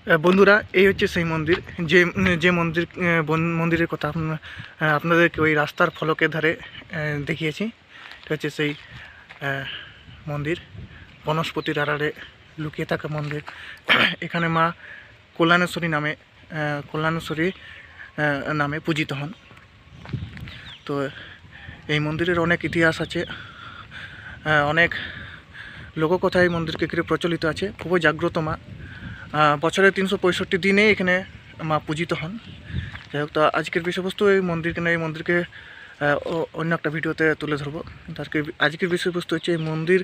বন্ধুরা, এই হচ্ছে সেই মন্দির যে যে মন্দির মন্দিরের কথা আপনাদেরকে ওই রাস্তার ফলকের ধারে দেখিয়েছি। এটা হচ্ছে সেই মন্দির, বনস্পতির আড়ালে লুকিয়ে থাকা মন্দির। এখানে মা কল্যাণেশ্বরী নামে পূজিত হন। তো এই মন্দিরের অনেক ইতিহাস আছে, অনেক লোককথা এই মন্দিরকে ঘিরে প্রচলিত আছে। খুবই জাগ্রত মা, বছরে 365 দিনে এখানে মা পূজিত হন। যাই হোক, তো আজকের বিষয়বস্তু এই মন্দিরকে অন্য একটা ভিডিওতে তুলে ধরবো। আজকের বিষয়বস্তু হচ্ছে এই মন্দির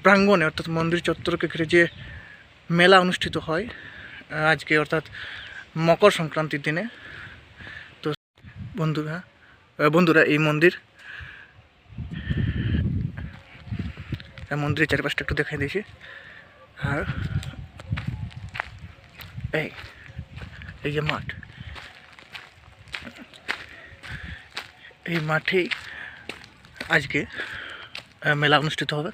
প্রাঙ্গণে, অর্থাৎ মন্দির চত্বরকে ঘিরে যে মেলা অনুষ্ঠিত হয় আজকে, অর্থাৎ মকর সংক্রান্তির দিনে। তো বন্ধুরা এই মন্দিরের চারপাশটা একটু দেখাই দিয়েছি। আর এই যে মাঠ, এই মাঠেই আজকে মেলা অনুষ্ঠিত হবে।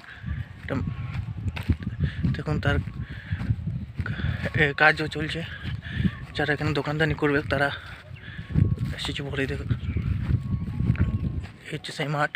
দেখুন, তার কাজও চলছে। যারা এখানে দোকানদানি করবে তারা এসেছে বলেই। দেখুন, এই হচ্ছে সেই মাঠ।